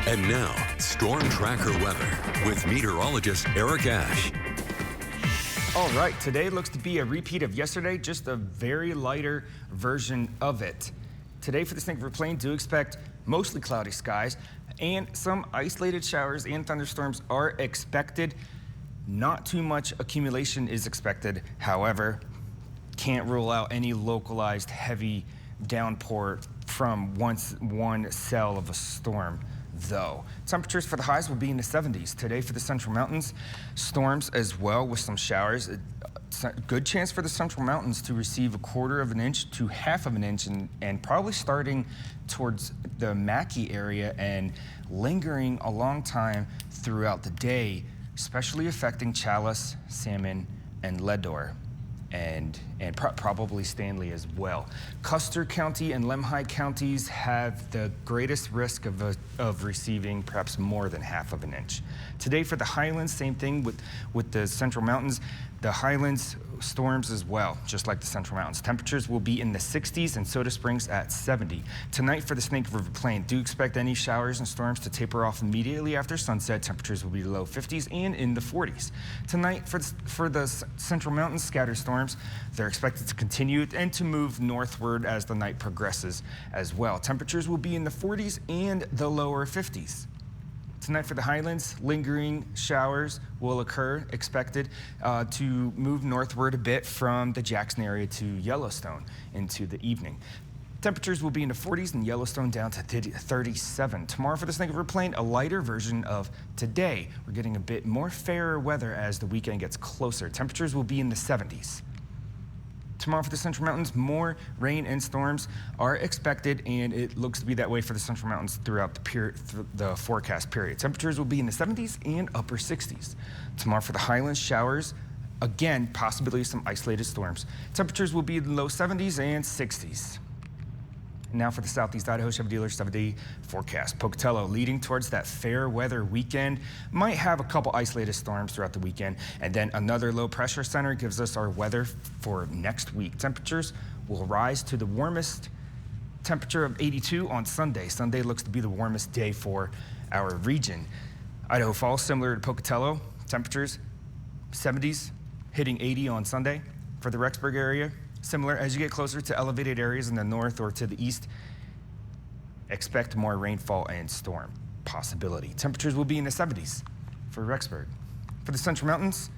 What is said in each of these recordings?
And now, Storm Tracker weather with meteorologist Eric Ash. All right, today looks to be a repeat of yesterday, just a very lighter version of it. Today for the Snake River Plain, do expect mostly cloudy skies and some isolated showers and thunderstorms are expected. Not too much accumulation is expected. However, can't rule out any localized heavy downpour from one cell of a storm, though. Temperatures for the highs will be in the 70s. Today for the Central Mountains, storms as well with some showers. A good chance for the Central Mountains to receive 1/4 of an inch to 1/2 of an inch and probably starting towards the Mackay area and lingering a long time throughout the day, especially affecting Challis, Salmon, and Leadore. And probably Stanley as well. Custer County and Lemhi counties have the greatest risk of receiving perhaps more than 1/2 of an inch. Today for the Highlands, same thing with the Central Mountains. The Highlands storms as well, just like the Central Mountains. Temperatures will be in the 60s and Soda Springs at 70. Tonight for the Snake River Plain, do expect any showers and storms to taper off immediately after sunset. Temperatures will be low 50s and in the 40s. Tonight for the Central Mountains, scattered storms, they're expected to continue and to move northward as the night progresses as well. Temperatures will be in the 40s and the lower 50s. Tonight for the Highlands, lingering showers will occur, expected to move northward a bit from the Jackson area to Yellowstone into the evening. Temperatures will be in the 40s and Yellowstone down to 37. Tomorrow for the Snake River Plain, a lighter version of today. We're getting a bit more fairer weather as the weekend gets closer. Temperatures will be in the 70s. Tomorrow for the Central Mountains, more rain and storms are expected, and it looks to be that way for the Central Mountains throughout the forecast period. Temperatures will be in the 70s and upper 60s. Tomorrow for the Highlands, showers, again, possibility of some isolated storms. Temperatures will be in the low 70s and 60s. Now for the Southeast Idaho Chevy Dealer 7-day forecast. Pocatello leading towards that fair weather weekend. Might have a couple isolated storms throughout the weekend. And then another low pressure center gives us our weather for next week. Temperatures will rise to the warmest temperature of 82 on Sunday. Sunday looks to be the warmest day for our region. Idaho Falls, similar to Pocatello. Temperatures 70s, hitting 80 on Sunday. For the Rexburg area, similar. As you get closer to elevated areas in the north or to the east, expect more rainfall and storm possibility. Temperatures will be in the 70s for Rexburg. For the Central Mountains,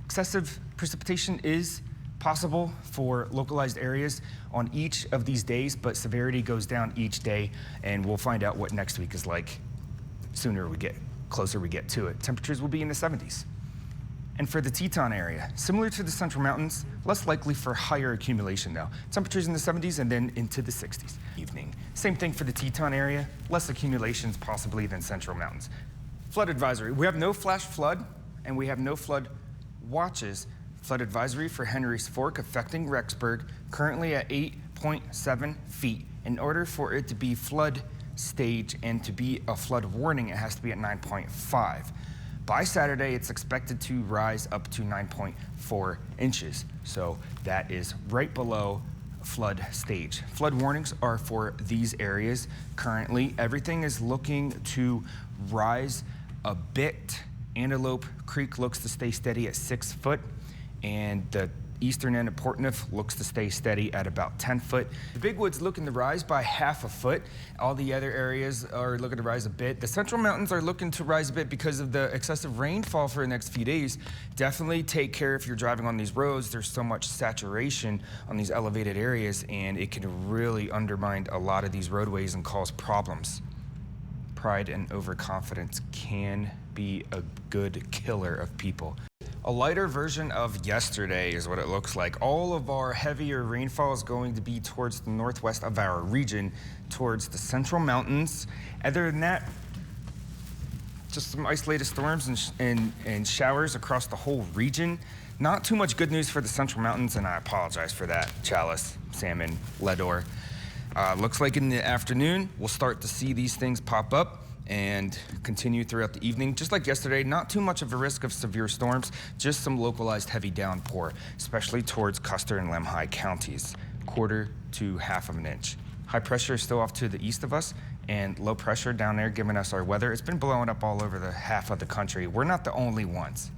excessive precipitation is possible for localized areas on each of these days, but severity goes down each day, and we'll find out what next week is like closer we get to it. Temperatures will be in the 70s. And for the Teton area, similar to the Central Mountains, less likely for higher accumulation though. Temperatures in the 70s and then into the 60s. Evening. Same thing for the Teton area, less accumulations possibly than Central Mountains. Flood advisory. We have no flash flood and we have no flood watches. Flood advisory for Henry's Fork affecting Rexburg, currently at 8.7 feet. In order for it to be flood stage and to be a flood warning, it has to be at 9.5. By Saturday, it's expected to rise up to 9.4 inches. So that is right below flood stage. Flood warnings are for these areas. Currently, everything is looking to rise a bit. Antelope Creek looks to stay steady at 6 foot, and the eastern end of Portneuf looks to stay steady at about 10 foot. The Big Wood's looking to rise by 1/2 foot. All the other areas are looking to rise a bit. The Central Mountains are looking to rise a bit because of the excessive rainfall for the next few days. Definitely take care if you're driving on these roads. There's so much saturation on these elevated areas, and it can really undermine a lot of these roadways and cause problems. Pride and overconfidence can be a good killer of people. A lighter version of yesterday is what it looks like. All of our heavier rainfall is going to be towards the northwest of our region, towards the Central Mountains. Other than that, just some isolated storms and showers across the whole region. Not too much good news for the Central Mountains, and I apologize for that. Challis, Salmon, Leadore. Looks like in the afternoon, we'll start to see these things pop up and continue throughout the evening. Just like yesterday, not too much of a risk of severe storms, just some localized heavy downpour, especially towards Custer and Lemhi counties, 1/4 to 1/2 of an inch. High pressure is still off to the east of us, and low pressure down there giving us our weather. It's been blowing up all over the half of the country. We're not the only ones.